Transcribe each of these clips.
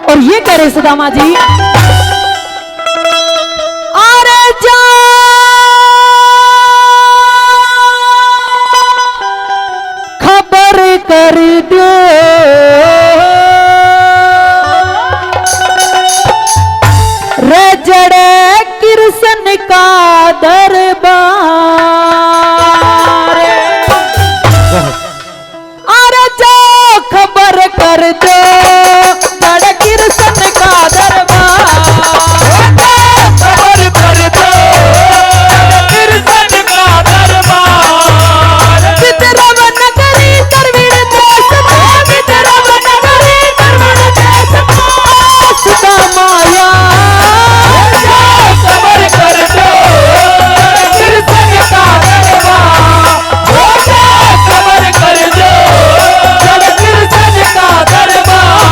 और ये कह रहे सुदामा जी, अरे जा खबर कर दो रजड़े कृष्ण का दरबार। अरे जो खबर कर दो बड़े कृष्ण का दरबार, खबर कर दो कृष्ण का दरबार। विद्रव नगरी द्रविड़ देश में, विद्रव नगरी द्रविड़ देश में सुदामाया। खबर कर दो कृष्ण का दरबार, खबर कर दो कृष्ण का दरबार।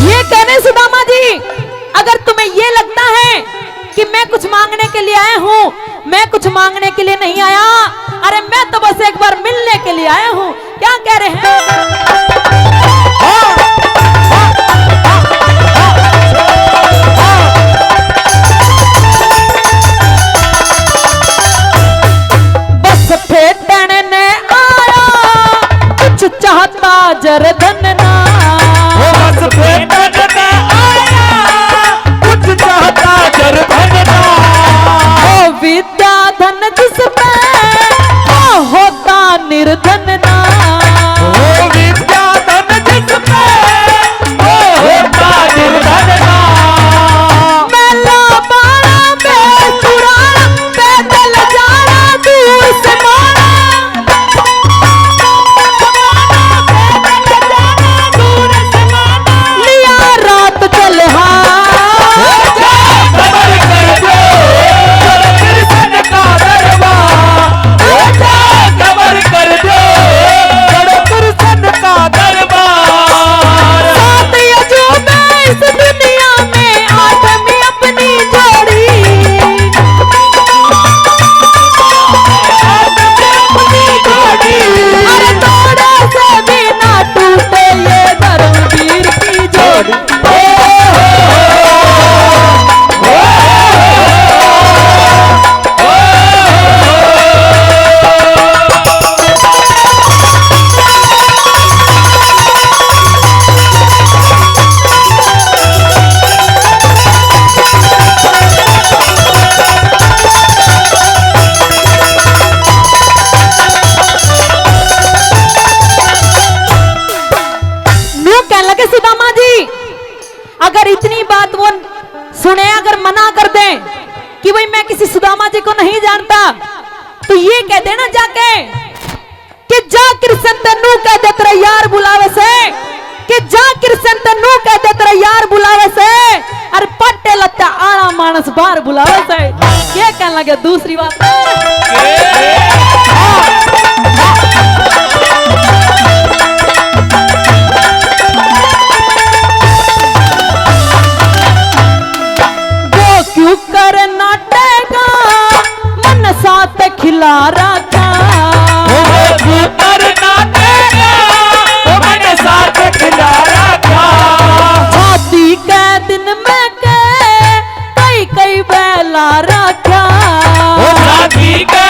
ये कहने सुदामा जी, अगर तुम्हें ये लगता है कि मैं कुछ मांगने के लिए आया हूँ, मैं कुछ मांगने के लिए नहीं आया। अरे मैं तो बस एक बार मिलने के लिए आया हूँ। क्या कह रहे हैं? बस फेटन ने आया कुछ चाहता जरदन ना, बस फेटन ने आया कुछ चाहता जरधन ना। ओ विद्या धन जिस पे वो होता निर्धन ना। ओ विद्या धन जिस पे वो होता निर्धन ना। मेला बाड़ा बेसुराना पैदल जाना दूर से माना, लिया रात चल खबर कर दो कृष्ण का दरबार, खबर कर दो कृष्ण का दरबार। सात अजूबे इस दुनिया में आदमी अपनी जोड़ी, अपनी जोड़ी। अरे तोड़े से भी ना टूटे ये धर्मवीर की जोड़ी। नू कहने लगे सुदामा जी, अगर इतनी बात वो सुने, अगर मना कर दे कि भाई मैं किसी सुदामा जी को नहीं जानता, तो ये कह देना जाके कि जा कृष्ण तन्नू कह दे तेरा यार बुलावे से, कि जा कृष्ण तन्नू कह दे तेरा यार बुलावे से, अरे पट्टे लत्ता आड़ा मानस बाहर बुलावे से। ये कहने लगे दूसरी बात वो क्यों कर नाटेगा मन साथ खिला रखा, करना देगा मैंने साथ खिला रखा। शादी के दिन में के कई कई बेला रखा, शादी के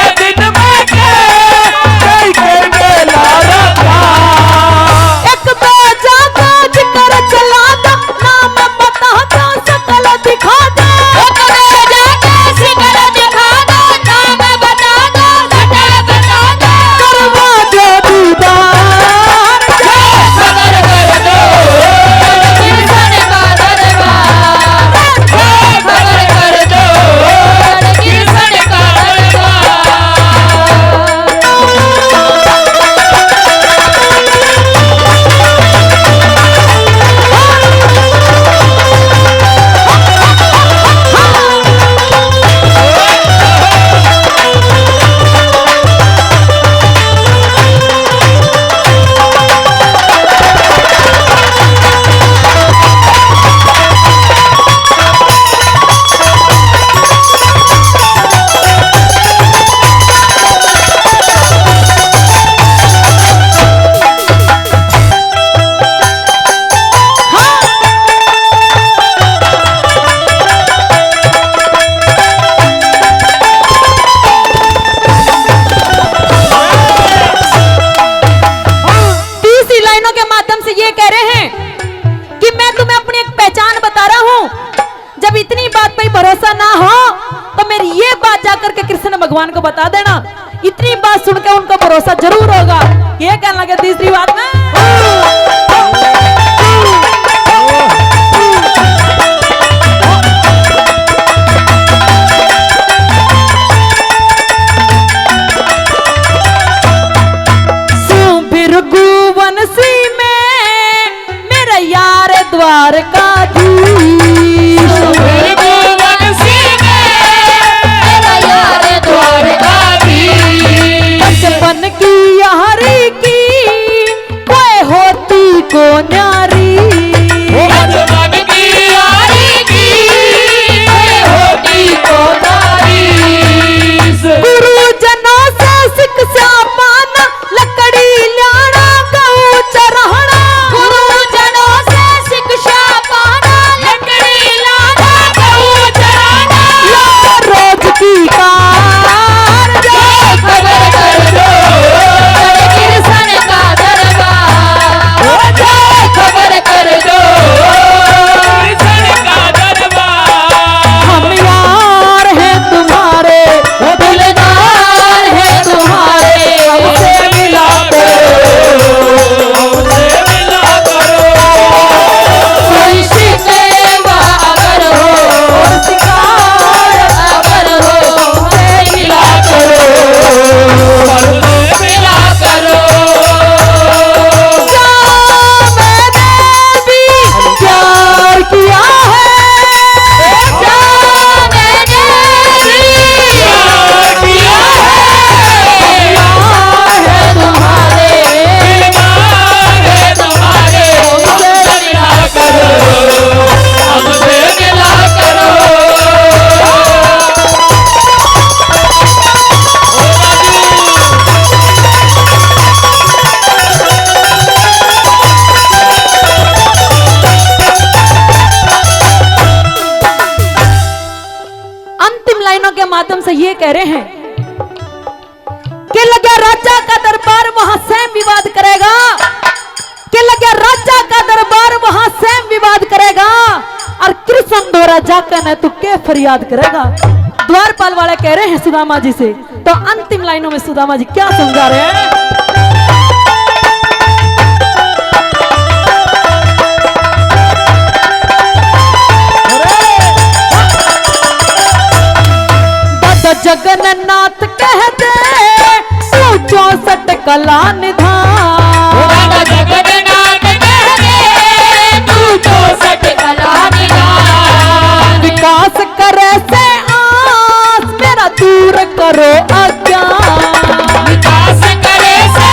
भगवान को बता देना। इतनी बात सुन के उनको भरोसा जरूर होगा। ये कहने लगे तीसरी बात में, बचपन की यारी की कोई होती को न्यारी, बचपन की यारी की कोई होती को न्यारी। गुरुजनों से शिक्षा पाना, लकड़ी लाना गऊ चढ़ाना। गुरुजनों से शिक्षा पाना, लकड़ी लाना गऊ चढ़ाना। रोज की कार जो खबर कर दो कृष्ण का दरबार, खबर कर दो कृष्ण का दरबार। हम यार हैं तुम्हारे, दिलदार है तुम्हारे, हमसे मिला हमसे मिला करो। कोई शिकवा अगर हो, शिकार अगर हो हमसे मिला करो, हमसे मिला करो। मैंने भी प्यार किया है, अंतिम लाइनों के माध्यम से ये कह रहे हैं कि लगे राजा का दरबार वहां स्वयं विवाद करेगा, कि लगे राजा का दरबार वहां स्वयं विवाद करेगा, और कृष्ण द्वारा जाकर न तू के फरियाद करेगा। द्वारपाल वाले कह रहे हैं सुदामा जी से। तो अंतिम लाइनों में सुदामा जी क्या समझा रहे हैं? जगन्नाथ कहते तू 64 कला निधान, जगन्नाथ कहते तू 64 कला निधान। विकास करे से आस मेरा दूर करो अज्ञान, विकास करे से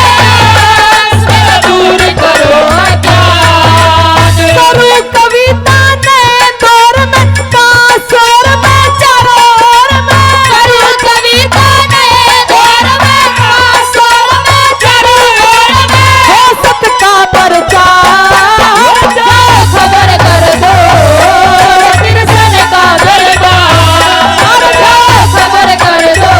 आस मेरा दूर करो अज्ञान। करूं कविता ने दौर में कासोर में चरोर में, करूं कविता नए दौर में, कासोर में चरोर में। हो सत का प्रचार खबर कर दो कृष्ण का दरबार, खबर कर दो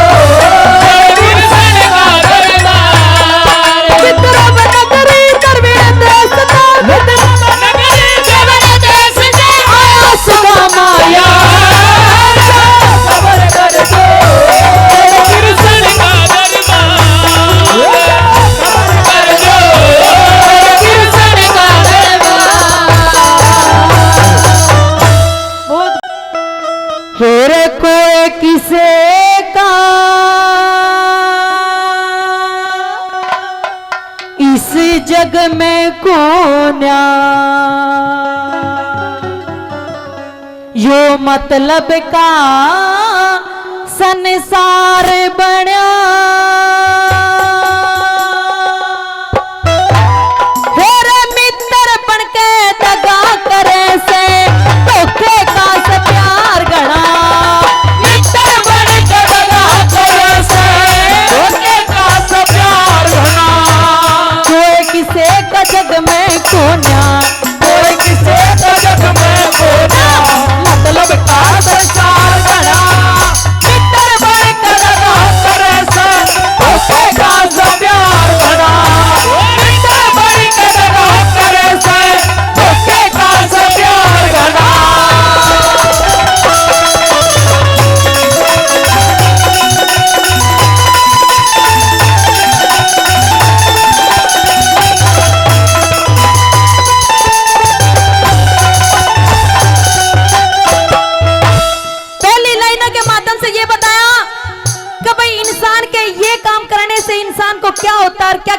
कृष्ण का दरबार। विद्रोह नगरी द्रविड़ देश का, नगरी केवल देश से आया सुदामा यार, खबर कर दो कृष्ण का दरबार। खबर कर दो कृष्ण का दरबार। हेरे कोई किसे का इस जग में कोन्या, यो मतलब का संसार बन्या। हेरे मित्र बन के दगा करे से धोखे का से प्यार गढ़ा, मित्र बन के दगा करे से धोखे का से प्यार घना। कोई किसे का जग में कोन्या, कोई किसे का जग में कोना, मतलब का संसार बड़ा। मित्र बन के दगा करे से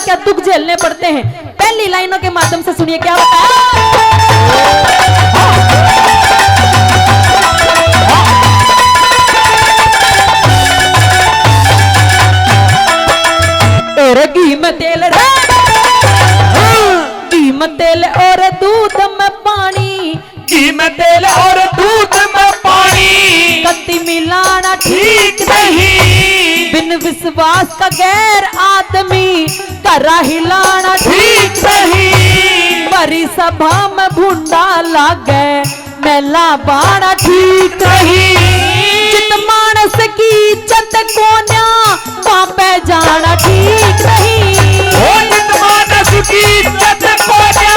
क्या दुख झेलने पड़ते हैं। पहली लाइनों के माध्यम से सुनिए क्या बताया। और घी में तेल रे, घी में तेल और दूध में पानी, घी में तेल और दूध में पानी कत्ती मिलाना ठीक नहीं, बिन विश्वास का गैर आदमी करा हिलाना ठीक नहीं, बड़ी सभा में भूंडा लागे मेला बाड़ा ठीक नहीं। जित मानस की इज्जत कोन्या वहां पे जाना ठीक नहीं। ओ जित मानस की इज्जत को जा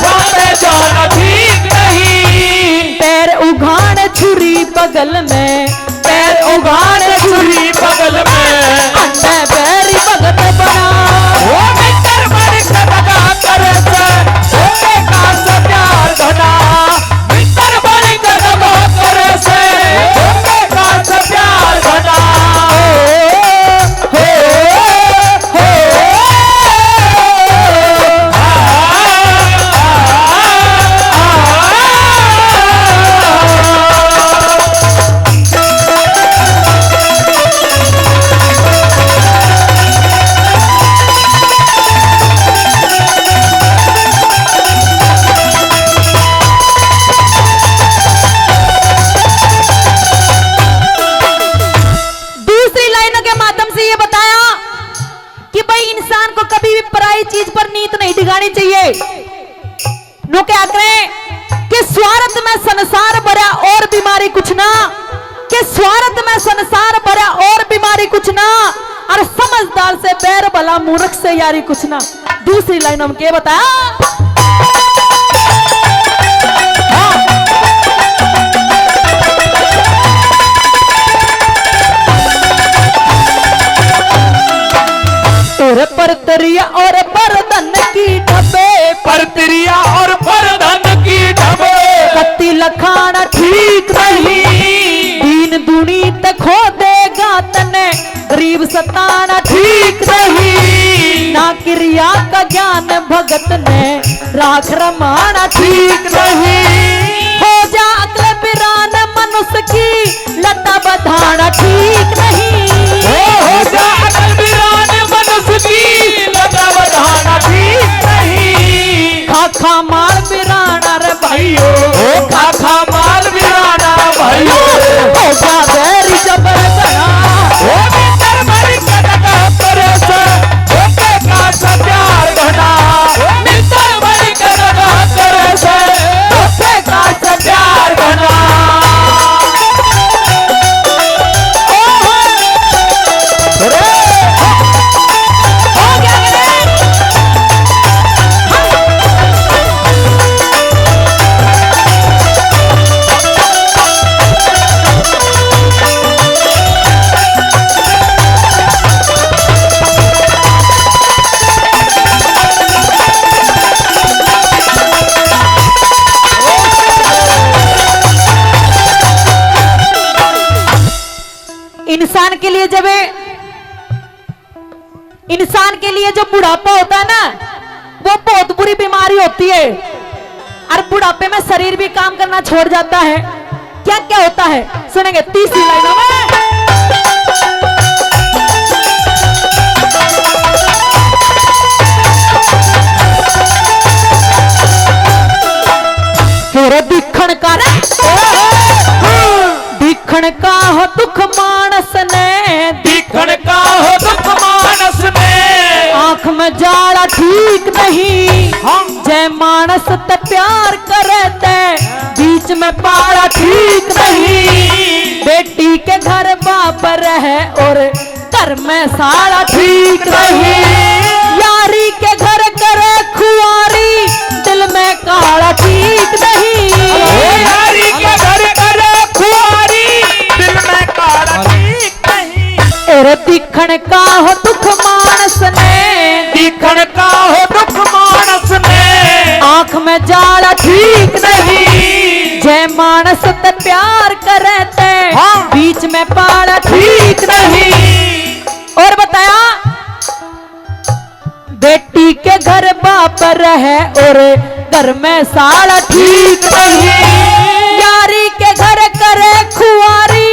वहाँ पे जाना ठीक नहीं। पैर उघाड़ छुरी बगल में, पैर उगाड़ छुरी बगल में, अन्य पैरी भगत बना। ओ मित्र बड़ी सदका करे से, सोने का से प्यार धना। मित्र बड़ी सदका करे से, सोने का से प्यार धना। दूसरी लाइनों के माध्यम से ये बताया कि भाई इंसान को कभी भी पराई चीज पर नीत नहीं दिखानी चाहिए। नो क्या करें कि स्वार्थ में संसार भरा और बीमारी कुछ ना, कि स्वार्थ में संसार भरा और बीमारी कुछ ना, और समझदार से बैर भला मूर्ख से यारी कुछ ना। दूसरी लाइनों में क्या बताया। और परतरिया और बरदन की ढबे, परतिरिया और परधन की ढबे कत्ती लखाना ठीक नहीं। दीन दुनी तक खो देगा तने, गरीब सताना ठीक नहीं। ना क्रिया का ज्ञान भगत ने राख रमाना ठीक नहीं। हो जा अकल बिरान मनुष्य की लता बधाना ठीक नहीं। हो जा अकल बिरान मनुष्य की लता बधाना ठीक नहीं। खाखा मार बिराना रे भाइयों, ओ खाखा माल बिराना भाइयों, हो जा बैरी जबर बना। ओ मित्र बड़ी सदका करे से, सोने का से प्यार धना। मित्र बड़ी सदका करे से, सोने का से प्यार धना। इंसान के लिए जो बुढ़ापा होता है ना, वो बहुत बुरी बीमारी होती है। और बुढ़ापे में शरीर भी काम करना छोड़ जाता है। क्या क्या होता है सुनेंगे तीसरी लाइनों में। फिर दिखण का दिखण का हो दुख मानस ने, दिखण का हो दुख मानस में, आंख में जाड़ा ठीक नहीं। हम जय मानस ते प्यार करे ते, बीच में पारा ठीक नहीं। बेटी के घर बाप रहे और घर में सारा ठीक नहीं। यारी के घर करे खुआरी, दिल में काला ठीक नहीं। यारी के घर करे खुआरी, दिल में काला ठीक नहीं। और दिखण का हो दुख मानस ने, दिखण का हो दुख मानस में, आंख में जाड़ा ठीक नहीं। जय मानस ते प्यार करे ते, हाँ। बीच में पाड़ा ठीक नहीं। और बताया बेटी के घर बाप रहे और घर में साला ठीक नहीं, यारी के घर करे खुआरी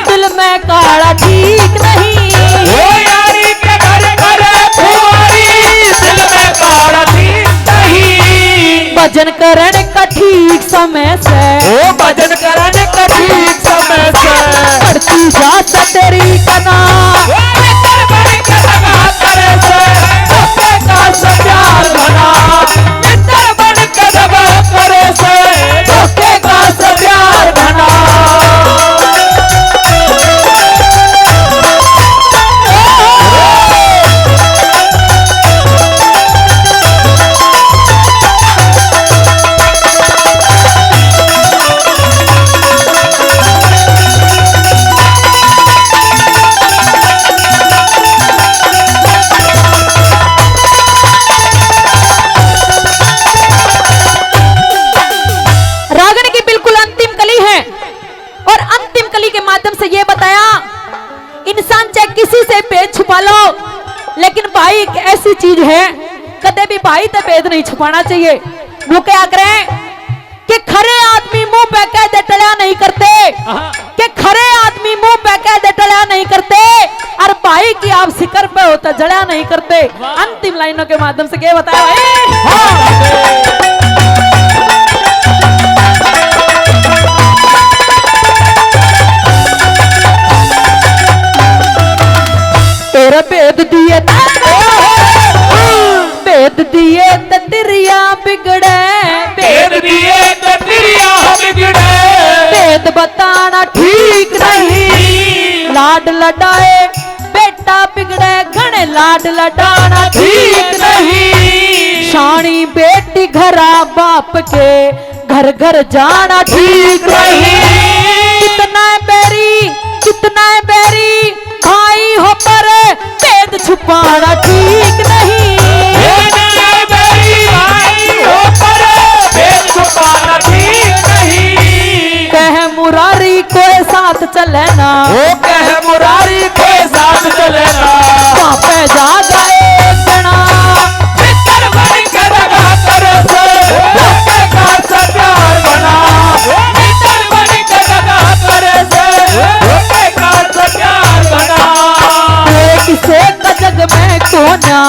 दिल में काला ठीक नहीं। ओ यारी के घर करे खुआरी दिल में काला ठीक नहीं। भजन करण का ठीक समय से, ओ भजन करने का ठीक समय से बढ़ती जात तेरी कना, मित्र बन के दगा करे से धोखे का से प्यार बना। मित्र बन के दगा करे से धोखे का से प्यार बना। लेकिन भाई एक ऐसी चीज है कदे भी भाई तो भेद नहीं छुपाना चाहिए। वो क्या करें कि खरे आदमी मुंह पे कह दे टलिया नहीं करते, कि खरे आदमी मुंह पे कह दे टलिया नहीं करते, और भाई की आप शिकर पे होता जड़ा नहीं करते। अंतिम लाइनों के माध्यम से क्या बताया भाई? तेरा भेद दिए भेद दिए तिरिया बिगड़े, भेद दिए तिरिया बिगड़े, भेद बताना ठीक नहीं, लाड लडाए बेटा बिगड़े घने लाड लडाना ठीक नहीं, शानी बेटी घरा बाप के घर घर जाना ठीक नहीं। कितना बैरी भाई हो पर भेद छुपाना ठीक नहीं, छुपाना ठीक नहीं। कह मुरारी को साथ चले ना, वो कह मुरारी के साथ चले ना, वहाँ पे जा गए बना, मित्र बन के दगा करे से धोखे का से प्यार बना। मित्र बन के दगा करे से धोखे का से प्यार बना। किसे का जग में कोना,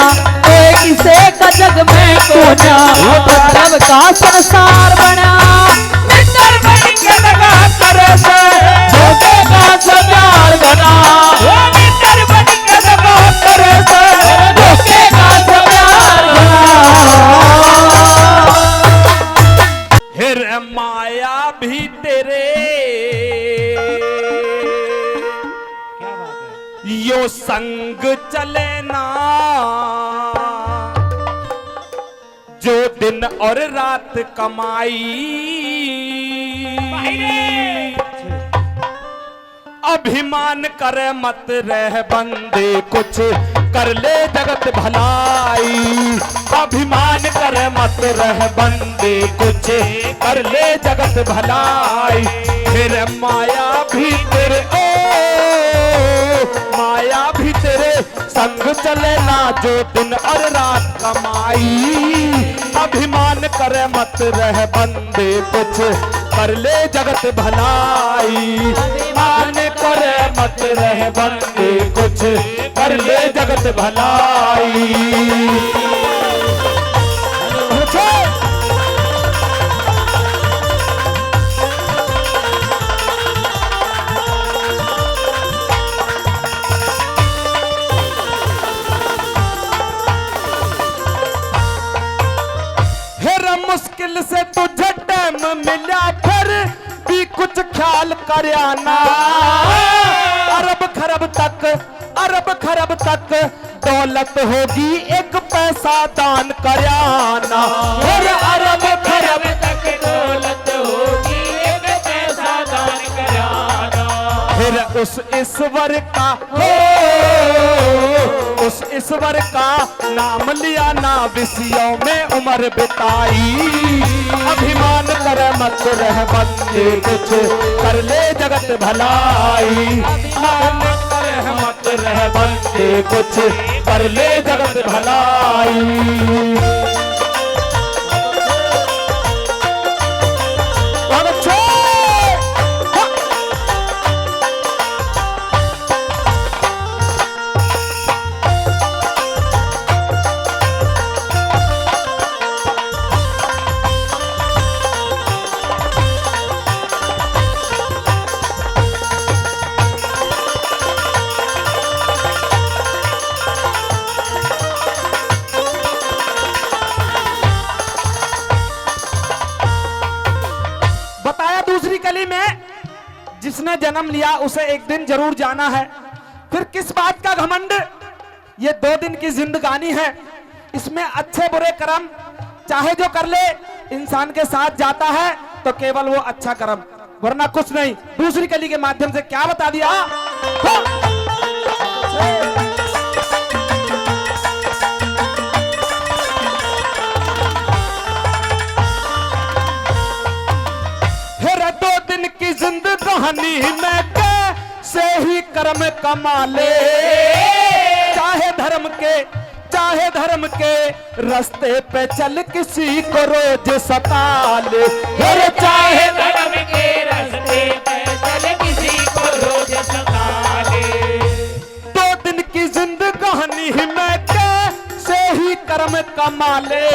किसे का जग में कोना, मतलब का संसार बना, मित्र बन के दगा करे से धोखे का से प्यार बना। मित्र बन के दगा करे से धोखे का से प्यार बना। फिर माया भी तेरे यो संग चले ना, जो दिन और रात कमाई अभिमान करे मत रह बंदे कुछ कर ले जगत भलाई। अभिमान करे मत रह बंदे कुछ कर ले जगत भलाई। फिर माया भी तेरे माया भी तेरे संग चले ना, जो दिन और रात कमाई। अभिमान करे मत रह बंदे कुछ कर ले जगत भलाई। अभिमान करे मत रह बंदे कुछ कर ले जगत भलाई। मुश्किल से तुझे टाइम मिला फिर भी कुछ ख्याल करना। अरब खरब तक दौलत होगी एक पैसा दान करना। और अरब खरब तक दौलत होगी एक पैसा दान करना। फिर उस ईश्वर का उस ईश्वर का नाम लिया ना, विषयों में उम्र बिताई। अभिमान करे मत रह बंदे कुछ कर ले जगत भलाई। अभिमान करे मत रह बंदे कुछ कर ले जगत भलाई। बहुत अच्छे। बताया दूसरी कली में जिसने जन्म लिया उसे एक दिन जरूर जाना है। फिर किस बात का घमंड, ये 2 दिन की जिंदगानी है, इसमें अच्छे बुरे कर्म चाहे जो कर ले, इंसान के साथ जाता है तो केवल वो अच्छा कर्म, वरना कुछ नहीं। दूसरी कली के माध्यम से क्या बता दिया? की जिंदगानी में कैसे ही कर्म कमा ले, चाहे धर्म के रास्ते पे चल किसी को रोज सता ले। चाहे धर्म के रास्ते पे चल किसी को रोज सता ले। 2 दिन की जिंदगानी में कैसे ही कर्म कमा ले,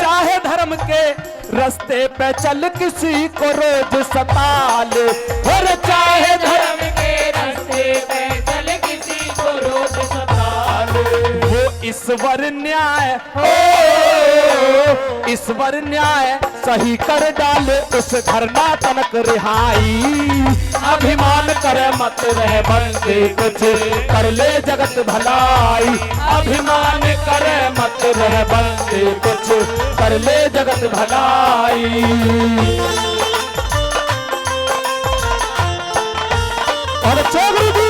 चाहे धर्म के रास्ते पे चल किसी को रोज सता ले। और चाहे धर्म के रास्ते पे चल किसी को रोज सता ले। वो ईश्वर न्याय, ईश्वर न्याय सही कर डाले, उस धरना तनक रिहाई। अभिमान करे मत रह बंदे कुछ कर ले जगत भलाई। अभिमान करे मत रह बंदे कुछ कर ले जगत भलाई। और चोगरी जी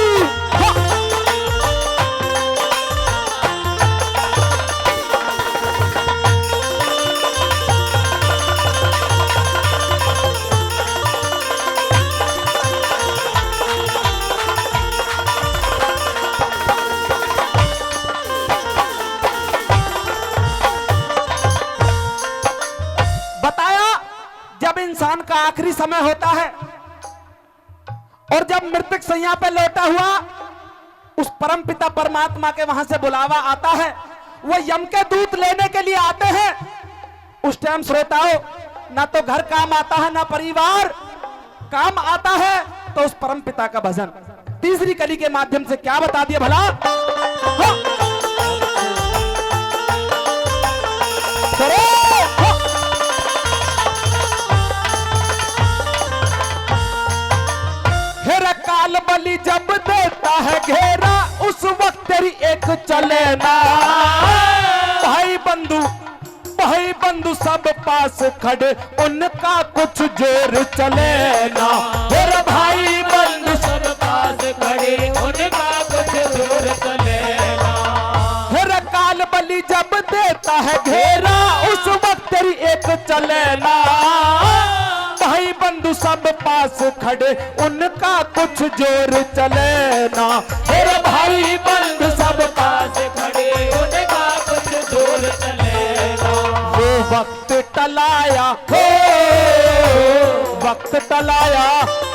इंसान का आखिरी समय होता है और जब मृतक सैया पे लौटा हुआ उस परम पिता परमात्मा के वहां से बुलावा आता है, वो यम के दूत लेने के लिए आते हैं। उस टाइम श्रोताओं, ना तो घर काम आता है ना परिवार काम आता है, तो उस परम पिता का भजन तीसरी कली के माध्यम से क्या बता दिया भला? हाँ। काल बलि जब देता है घेरा, उस वक्त तेरी एक चले ना। भाई बंधु सब पास खड़े, उनका कुछ जोर चले ना। मेरा भाई बंधु सब पास खड़े, उनका कुछ जोर चले ना। मेरा काल बलि जब देता है घेरा, उस वक्त तेरी एक चले ना। भाई बंधु सब पास खड़े, उनका कुछ जोर चले ना। मेरे भाई बंधु सब पास खड़े, उनका कुछ जोर चले ना। वो वक्त टलाया हो, वक्त टलाया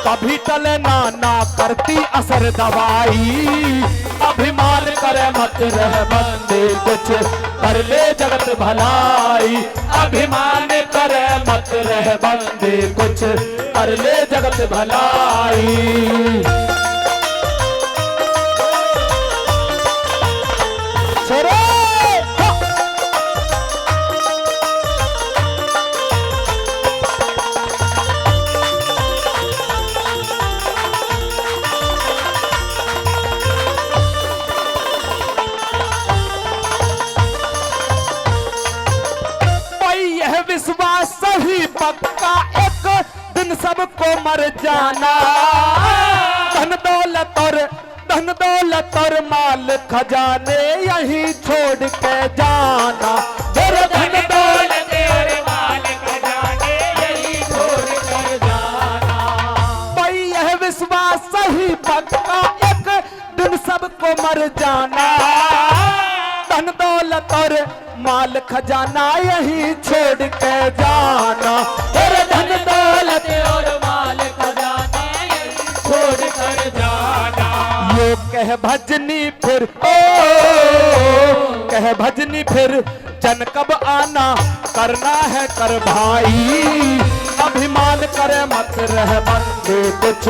कभी टले ना, ना करती असर दवाई। अभिमान करे मत रह बंदे कुछ कर ले जगत भलाई। अभिमान करे मत रह बंदे कुछ कर ले जगत भलाई। चलो विश्वास सही पक्का, एक दिन सबको मर जाना। धन दौलत और माल खजाने यहीं छोड़ के जाना। धन दौलत और माल खजाने यहीं छोड़ कर जाना। भाई यह विश्वास सही पक्का, एक दिन माल खजाना यही छोड़ के जाना, तेरे धन दौलत और माल खजाना यही छोड़ कर जाना। ये कह भजनी फिर ओ कह भजनी फिर जन कब आना, करना है कर भाई, अभिमान करे मत रह बंदे कुछ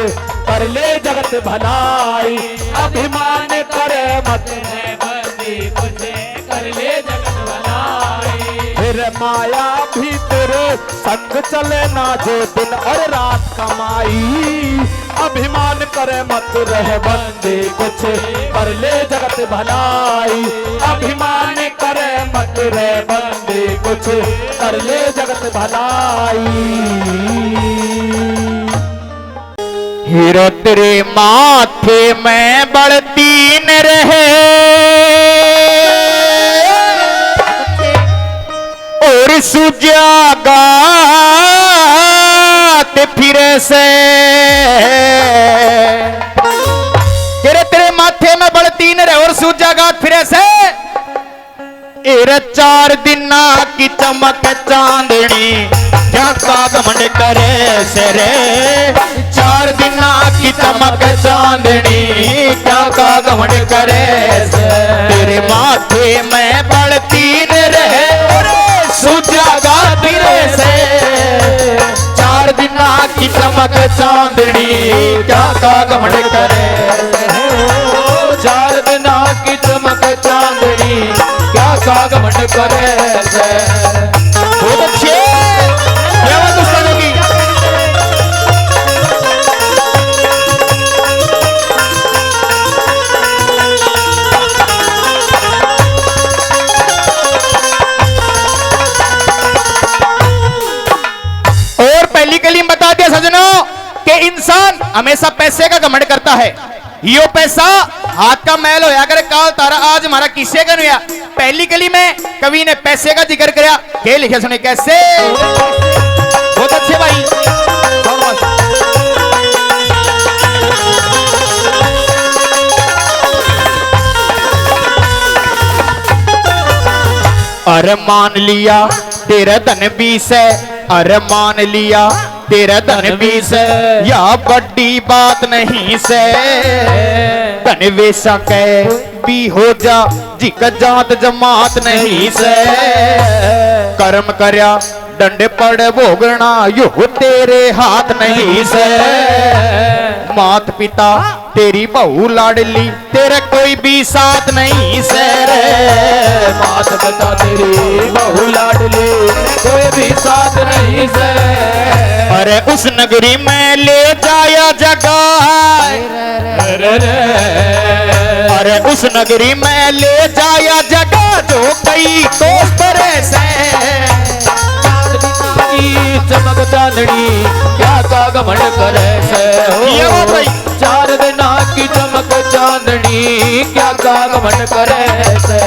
कर ले जगत भलाई, अभिमान करे मत है बंदी कुछ कर ले जगत भलाई। फिर माया भी तेरे संग चले ना जो दिन और रात कमाई, अभिमान करे मत रह बंदे कुछ कर ले जगत भलाई, अभिमान करे मत रह बंदे कुछ कर ले जगत भलाई। हीरो तेरे माथे में बढ़ती न रहे और सुजागा फिर से, तेरे माथे में बढ़ती न रहे और सुजागा फिर से, एरे 4 दिन की चमक चांदनी क्या का घमंड करे से रे, 4 दिन की चमक चांदनी क्या का घमंड करे से, तेरे माथे में बढ़ती न रहे सुजागा फिरे से, 4 दिन की चमक चांदनी क्या का घमंड करे, 4 दिन की चमक चांदनी क्या का घमंड करे से। बहुत अच्छे क्या बात उस्तादों की। और पहली कलीम बता दिया सजनों कि इंसान हमेशा पैसे का घमंड करता है, यो पैसा हाथ का मैल होया करे काल तारा आज हमारा किसे का नहीं। पहली कली में कवि ने पैसे का जिक्र किया, क्या लिखे सुने कैसे। बहुत अच्छे भाई, अरे मान लिया तेरा धन 20 है, अरे मान लिया तेरा धन 20 है, या बड़ी बात नहीं से, धन वेशा कह भी हो जा जिक जात जमात नहीं से, कर्म करया डंडे पड़ भोगना यो तेरे हाथ नहीं से, मात पिता तेरी बहू लाडली तेरा कोई भी साथ नहीं से रे, मात पिता तेरी बहू लाडली कोई भी साथ नहीं से, अरे उस नगरी में ले जाया जगह, अरे उस नगरी में ले जाया जगह जो कई दोस्त से, चमक चांदनी क्या का घमंड करे से, ये बात भाई। 4 दिन की चमक चांदनी क्या का घमंड करे से।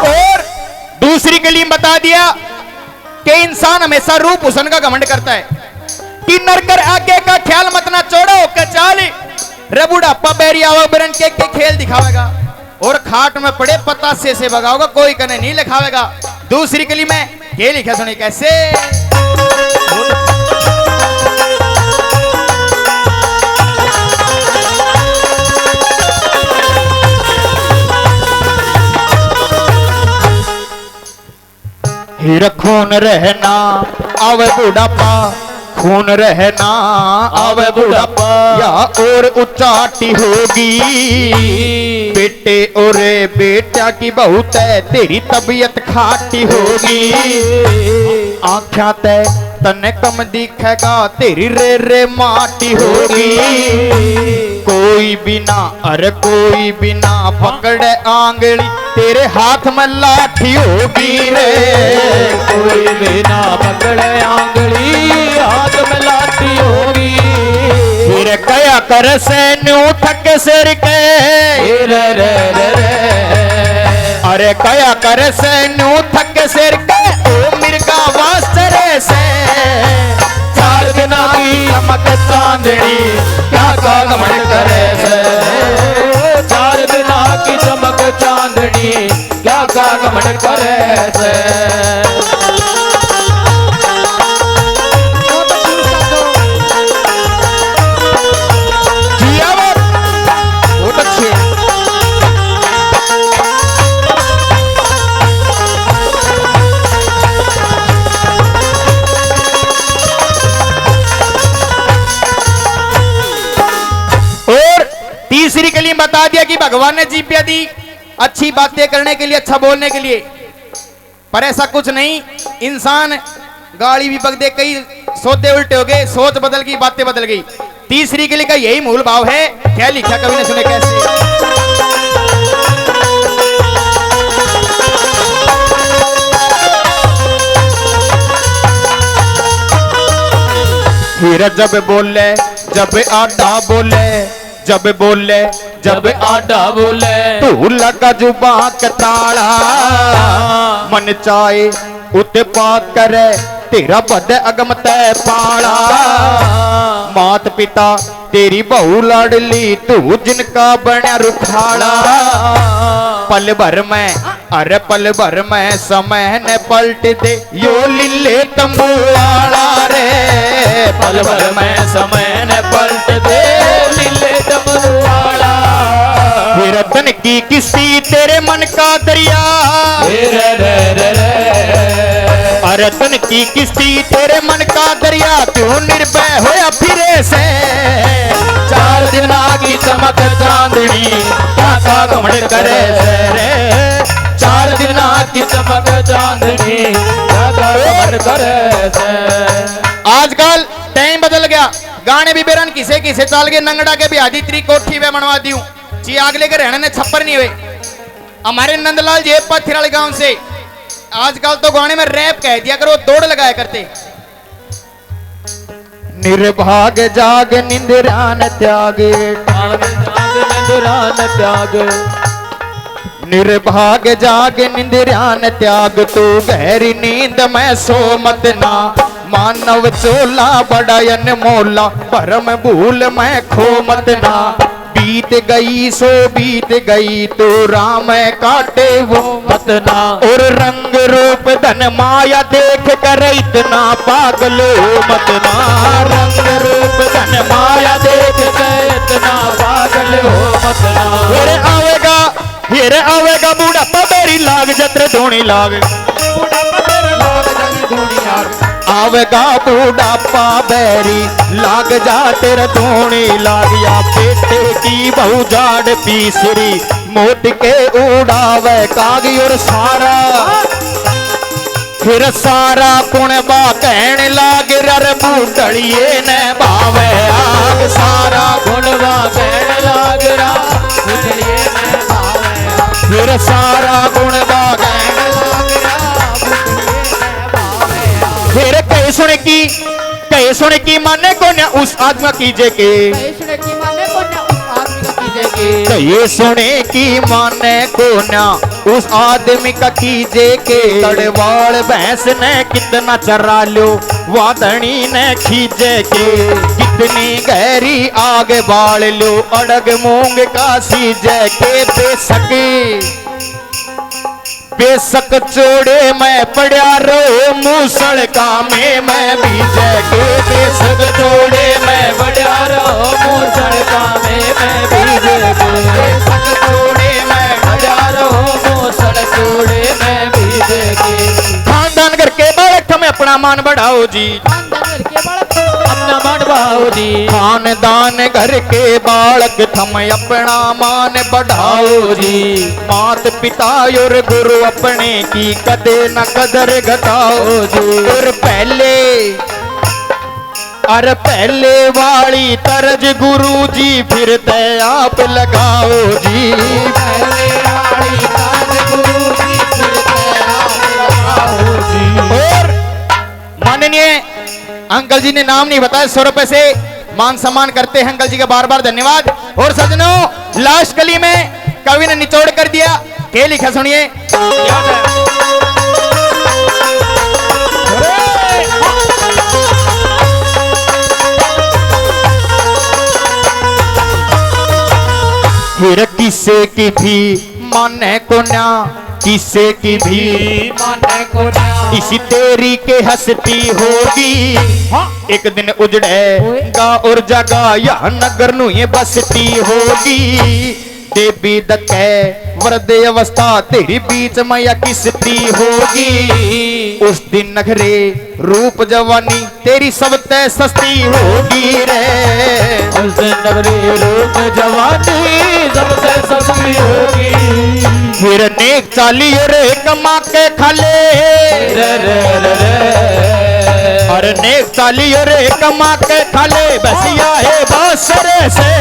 और दूसरी कलीम बता दिया कि इंसान हमेशा रूप हुसन का घमंड करता है, कि नरकर आगे का ख्याल मत ना छोड़ो के चाली रे बुढ़ापा बैरी आवा बरन के खेल दिखावेगा, और खाट में पड़े पतासे से भगाओगा कोई कने नहीं लिखावेगा। दूसरी कली में ये लिखा सुने कैसे। हीर खून रहना आवे बुढ़ापा, खून रहना आवे बुढ़ापा, या और उचाटी होगी बेटे और बेटा की बहुत है तेरी तबीयत खाटी होगी, आँखें ते तने कम दिखेगा तेरी रे रे माटी होगी, कोई बिना अरे कोई बिना पकड़े आंगली तेरे हाथ में लाठी होगी रे, कोई बिना पकड़े आंगली हाथ में लाठी होगी, फिर कया कर से न्यू थक सिर के रे रे रे रे, अरे कया कर से नू थक सिर के ओ मिर्गा वास्ते से 4 दिना की चमक चांदनी क्या का घमंड करे से 4 दिना की चमक चांदनी क्या का घमंड करे से बहुत अच्छे। और तीसरी कली बता दिया कि भगवान ने जीभ दी अच्छी बातें करने के लिए, अच्छा बोलने के लिए, पर ऐसा कुछ नहीं। इंसान गाड़ी भी बग दे, कई सौदे उल्टे हो गए, सोच बदल गई, बातें बदल गई। तीसरी कली का यही मूल भाव है। क्या लिखा कवि ने, सुने कैसे। फिर जब बोले जब आटा बोले, जब बोले जब आटा बोले तू लगा जुबा के ताला, मन चाहे उत्पात करे तेरा बद अगम तय पाला। मात पिता तेरी बहू लाडली तू जिनका बना रुखाड़ा। पल भर में अरे पल भर में समय ने पलट दे यो लीले तंबू वाला रे। पल भर में समय ने पलट दे लीले तंबू वाला। फिर धन की किस्ती तेरे मन का दरिया, रे रे रे रे अरे धन की किस्ती तेरे मन का दरिया, क्यों निर्भय होया फिरे से। 4 दिना की चमक चांदनी क्या का घमंड करे से रे। 4 दिना की चमक चांदनी क्या का घमंड करे से। आजकल टाइम बदल गया, गाने भी बेरन किसे किसे चाल गए। नंगड़ा के भी आदि त्री कोठी में बनवा दी ची आगले के रहने ने छप्पर नहीं हुए। हमारे नंदलाल जी पत्थर गांव से आजकल तो गाने में रैप कह दिया करो, दौड़ लगाया करते। निर्भाग जाग निंद्रान त्याग, त्याग निर्भाग जाग निंद्रान त्याग, तू गहरी नींद में सो मत ना। मानव चोला बड़ा अनमोला, परम भूल में खो मत ना। बीत गई सो बीत गई तो राम काटे वो मत ना। और रंग रूप धन माया देख कर इतना पागल हो मत ना। रंग रूप धन माया देख कर इतना पागल हो मत ना। फिर आवेगा बूढ़ापा मेरी लाग जत्र धोनी लाग। आवेगा बूढ़ापा बैरी लाग जा तेरा धोनी लाग। या बेटे की बहु जाड़ पीसरी मोट के उड़ावे कागी। और सारा फिर सारा कुणबा कहने लाग रर बूढ़िए न भावे आग। सारा गुणवा कहने लाग रा बुझलिए मैं भावे। फिर सारा कुणबा कहने लाग फिर कहे सुने की माने को न उस आदमी कीजे के। कहे सुने की माने को न उस आदमी का कीजे के। तड़वाड़ भैंस ने कितना चरा लो वादनी ने खींचे के। कितनी गहरी आग बाल लो अड़ग मूंग का सीजे के। बेशक चोड़े मैं पड़ा रो मूसल का में मैं बीजे के। बेशक चोड़े मैं पड़ा रो मूसल का में मैं बीजे के। बेशक चोड़े मैं पड़ा रो मूसल चोड़े मैं बीजे के। खानदान करके बालक हमें अपना मान बढ़ाओ जी। अपना मान बढ़ाओ जी। खानदान घर के बालक थम अपना मान बढ़ाओ जी। मात पिता और गुरु अपने की कदे न कदर घटाओ जी। और पहले वाली तरज गुरु जी फिर तय आप लगाओ जी। पहले वाली तरज गुरु जी फिर तय आप लगाओ जी। और माननीय अंकल जी ने नाम नहीं बताया, 100 रुपए से मान सम्मान करते हैं अंकल जी का बार बार धन्यवाद। और सजनों लास्ट कली में कवि ने निचोड़ कर दिया के लिखा सुनिए। याद है। फिर किसे की भी माने को ना, किसे की भी माने को ना, इसी तेरी के हंसती होगी। एक दिन उजड़ेगा और जगह या नगर नु ये बसती होगी। देवी दत्ते वरदे अवस्था तेरी बीच में या किसती होगी। उस दिन नखरे रूप जवानी तेरी सबते सस्ती होगी रे। उस दिन नगरी रूप जवानी सबसे सस्ती होगी। फिर नेक चाली रे कमा के खाले, रे रे रे रे। अरे नेक चाली रे कमा के खाले बसिया है बासरे से।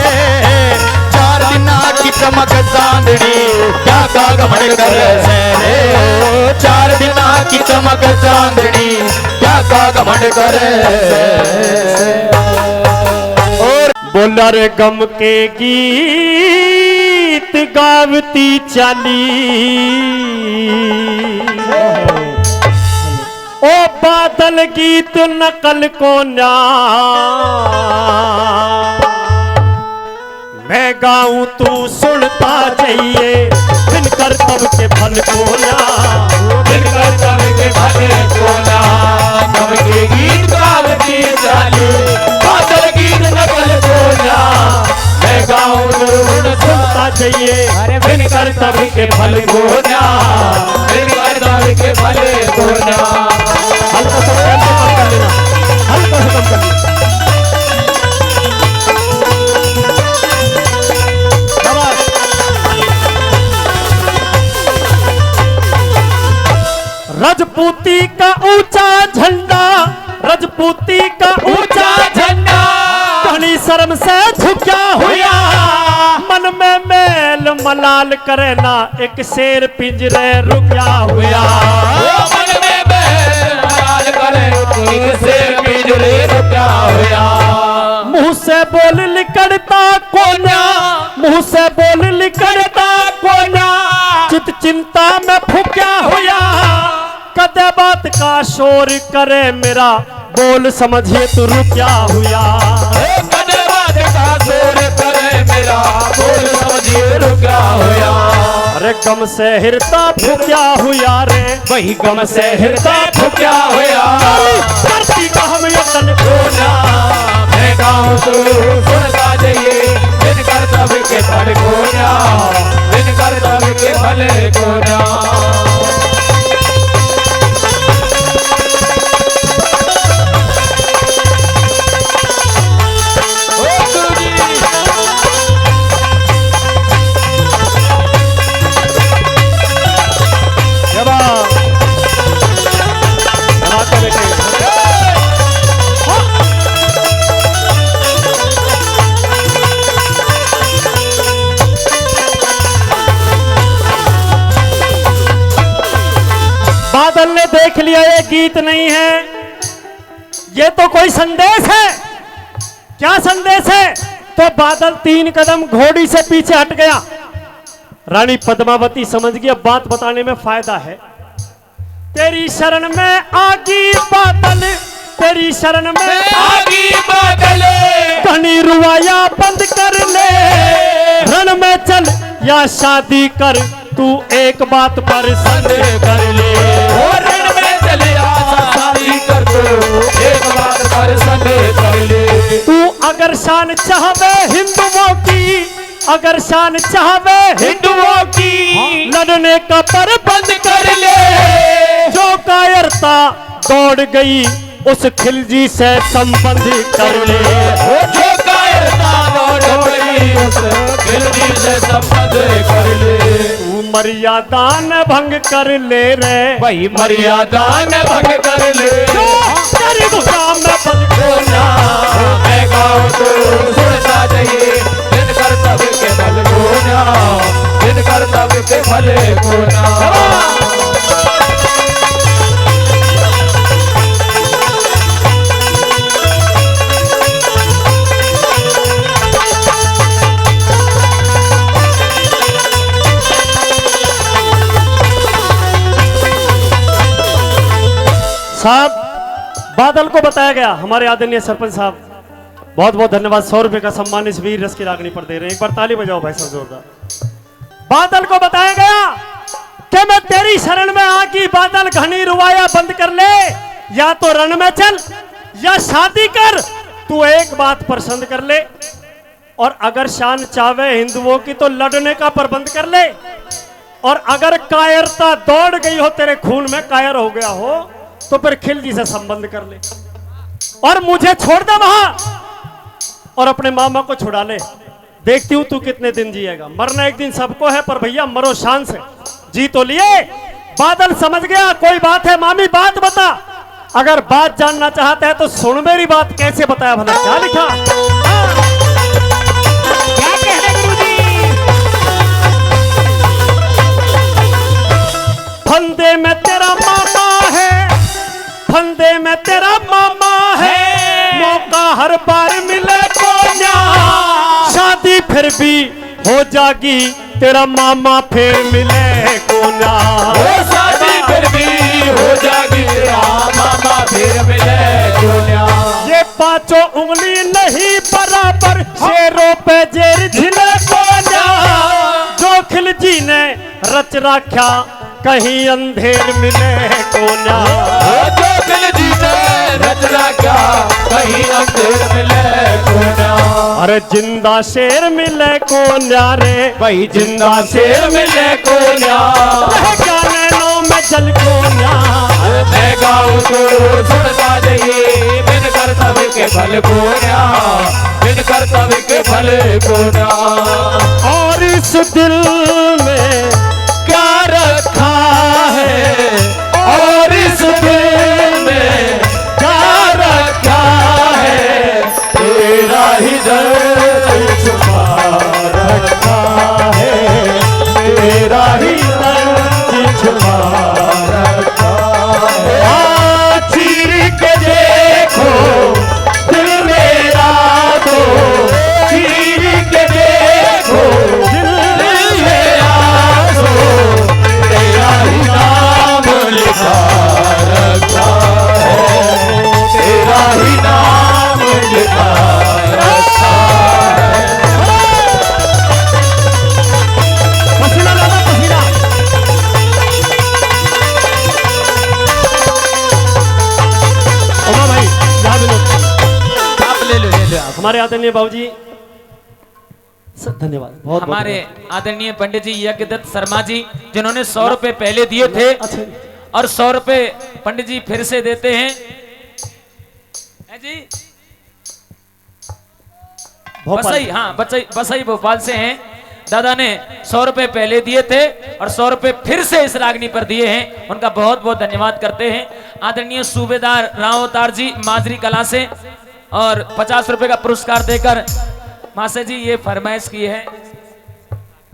चार दिना की चमक चांदनी क्या का घमंड करे से रे। चार दिना की चमक चांदनी क्या का घमंड करे से। और बोला रे गम के गीत गावती चाली, ओ बादल गीत नकल को ना। मैं गाऊं तू सुनता चाहिए बिन करतब के फल को ना। बिन करतब के फल को ना। गम के गीत गावती चाली, बादल गीत नकल को ना। मैं गाऊं तू सुनता चाहिए बिन करतब के फल को ना। बिन करतब के फल को ना। हल्का सा टेम्पो कम कर लेना, हल्का सा कम कर लेना। रजपूती का ऊंचा झंडा, रजपूती का ऊंचा झंडा घनी शर्म से झुका हुआ। मन में मेल मलाल करे ना एक शेर पिंजरे रुका हुआ। मन में मलाल करे एक शेर पिंजरे रुका हुआ। मुंह से बोल लिकड़ता कोना, मुंह से बोल लिकड़ता कोना। चित चिंता में फूका हुआ। कदे बात का शोर करे मेरा बोल समझिए तू रुका हुआ। कदे बात का शोर करे मेरा बोल समझिए रुका हुआ। अरे गम से हृदय फूका हुआ रे, वही गम से हृदय फूका हुआ। धरती का हम यतन कोना। मैं गाऊं तू सुनता जाइए बिन करतब के फल को ना। बिन करतब के फल को ना। बादल ने देख लिया ये गीत नहीं है, ये तो कोई संदेश है। क्या संदेश है? तो बादल 3 कदम घोड़ी से पीछे हट गया। रानी पद्मावती समझ गई अब बात बताने में फायदा है। तेरी शरण में आगी बादल, तेरी शरण में आगी बादल। कहानी रुआया बंद कर ले। रण में चल या शादी कर, तू एक बात पर संदेह कर ले। रण में चले आशा शादी कर तू एक बात पर संदेह कर ले। तू अगर शान चाहवे हिंदुओं की, अगर शान चाहवे हिंदुओं की, लड़ने का पर बंद कर ले। जो कायरता दौड़ गई उस खिलजी से संबंध कर ले। जो कायरता दौड़ गई उस खिलजी से संबंध कर ले। तू मर्यादा न भंग कर ले रे, वही मर्यादा न भंग कर ले। तेरी गुलाम में बंद को ना। मैं गाऊं तो सुनता जाइए बिन करतब के फल को ना। बिन करतब के फल को ना। साहब बादल को बताया गया, हमारे आदरणीय सरपंच साहब बहुत बहुत धन्यवाद। 100 रुपए का सम्मान इस वीर रस की रागनी पर दे रहे हैं। एक बार ताली बजाओ भाई साहब जोरदार। बादल को बताया गया कि मैं तेरी शरण में आकी बादल घनी रुवाया बंद कर ले, या तो रण में चल या शादी कर, तू एक बात पसंद कर ले, और अगर शान चावे हिंदुओं की तो लड़ने का प्रबंध कर ले, और अगर कायरता दौड़ गई हो तेरे खून में, कायर हो गया हो, तो फिर खिलजी से संबंध कर ले और मुझे छोड़ दे वहां और अपने मामा को छुड़ा ले। देखती हूं तू कितने दिन जिएगा। मरना एक दिन सबको है, पर भैया मरो शान से। जी तो लिए। बादल समझ गया कोई बात है। मामी बात बता। अगर बात जानना चाहता है तो सुन मेरी बात। कैसे बताया भला, क्या लिखा? क्या कह रहे गुरुजी? फंदे में तेरा मामा है, फंदे में तेरा मामा है, मौका हर बार मिले को ना, शादी फिर भी हो जागी तेरा मामा फिर मिले को ना। शादी फिर भी हो जाएगी तेरा मामा फिर मिले दुनिया। ये पांचों उंगली नहीं बराबर, शेरों पे जेर झिले को ना, जो खिलजी ने रच रखा कहीं अंधेर मिले को ना। जो खिलजी ने रच रखा कहीं अंधेर मिले कोना। अरे जिंदा शेर मिले को न्यारे, भाई जिंदा शेर मिले कोना। क्या नैनों में जल को न्या। मैं गाऊं तो सुनता जाइए, बिन कर्तव्य के फल कोना, बिन कर्तव्य के फल कोना। और इस दिल में क्या रखा है, और इस दिल में क्या रखा है, तेरा ही दर्द छुपा रखा है, तेरा ही दर्द छुपा रखा है। चीर के देखो दिल मेरा तो, चीर के देखो दिल मेरा तो, तेरा ही नाम लिखा रखा है, तेरा ही नाम लिखा रखा है। पसीना लाना पसीना। उमा भाई यहाँ भी लो। आप ले लो आप। हमारे आदरणीय बाबूजी धन्यवाद बहुत हमारे आदरणीय पंडित जी यज्ञदत्त शर्मा जी, जिन्होंने 100 रुपए पहले दिए थे अच्छा और 100 रुपए पंडित जी फिर से देते हैं। है जी बसई, हाँ बसई भोपाल से हैं। दादा ने 100 रुपए पहले दिए थे और 100 रुपए फिर से इस रागनी पर दिए हैं। उनका बहुत बहुत धन्यवाद करते हैं। आदरणीय सूबेदार राव अवतार जी माजरी कला से और 50 रुपए का पुरस्कार देकर मासे जी ये फरमाइश की है।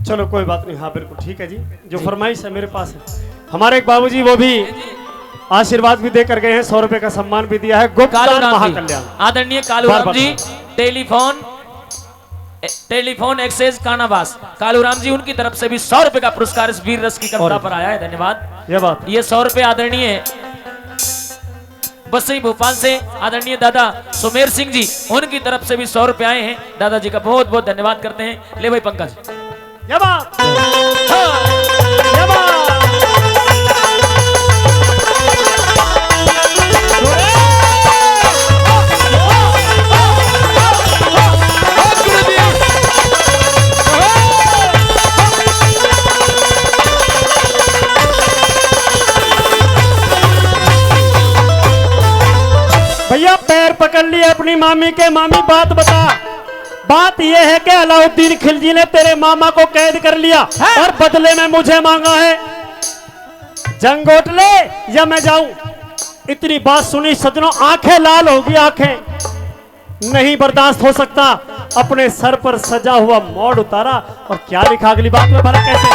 चलो कोई बात नहीं। हाँ बिल्कुल ठीक है जी, जो फरमाइश है मेरे पास है। हमारे एक बाबूजी वो भी आशीर्वाद भी देकर गए हैं, 100 रुपए का सम्मान भी दिया है। गुप्ता कालूराम महाकल्याण जी, आदरणीय कालूराम बार-बार। जी टेलीफोन एक्सचेंज कानावास कालूराम जी, उनकी तरफ से भी 100 रुपए का पुरस्कार इस वीर रस की कविता पर आया है। धन्यवाद। ये बात ये 100 रुपए आदरणीय बसई भोपाल से आदरणीय दादा सुमेर सिंह जी, उनकी तरफ से भी 100 रुपए आए हैं। दादाजी का बहुत बहुत धन्यवाद करते हैं। ले भाई पंकज। ये बात ये बात। भैया पैर पकड़ लिए अपनी मामी के। मामी बात बता। बात यह है कि अलाउद्दीन खिलजी ने तेरे मामा को कैद कर लिया और बदले में मुझे मांगा है। जंगोट ले या मैं जाऊं? इतनी बात सुनी सजनों, आंखें लाल होगी। आंखें नहीं बर्दाश्त हो सकता। अपने सर पर सजा हुआ मोड़ उतारा और क्या लिखा अगली बात में भला कैसे?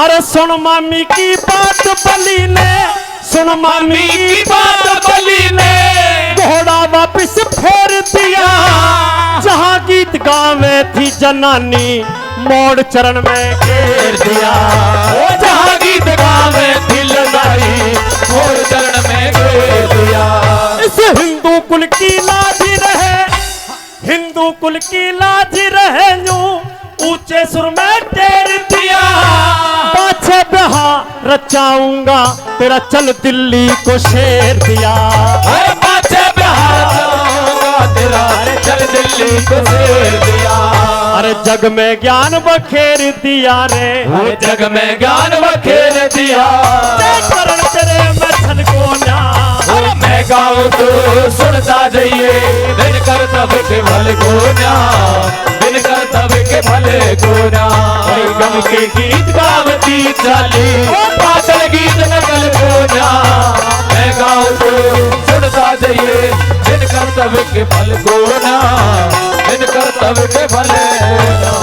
अरे सुन मामी की बात बली ने, सुन मामी की बात बली ने, घोड़ा वापिस फेर दिया। जहां गीत गावे थी जनानी मोड़ चरण में घेर दिया। ओ जहाँ गीत गावे दिल नहीं मोर चरण में घेर दिया। इस हिंदू कुल की लाज रहे, हिंदू कुल की लाज रहे यूं ऊंचे सुर में टेर दिया। पाछे बिहार रचाऊंगा तेरा चल दिल्ली को शेर दिया। अरे पाछे बिहार चलाऊंगा तेरा चल दिल्ली को शेर दिया। अरे जग में ज्ञान बखेर दिया रे, अरे जग में ज्ञान बखेर दिया। चरण तेरे में छल को न्या। अरे मैं गाऊं तो सुनता जाइए दिन कर तब के भल को न्या, दिन कर तब के भले को न्या। गम के गीत गावती चाली पातल गीत नकल को न्या। मैं गाऊं तो सुनता जाइए दिन कर तब के भल को न्या, दिन कर तब के भले को न्या।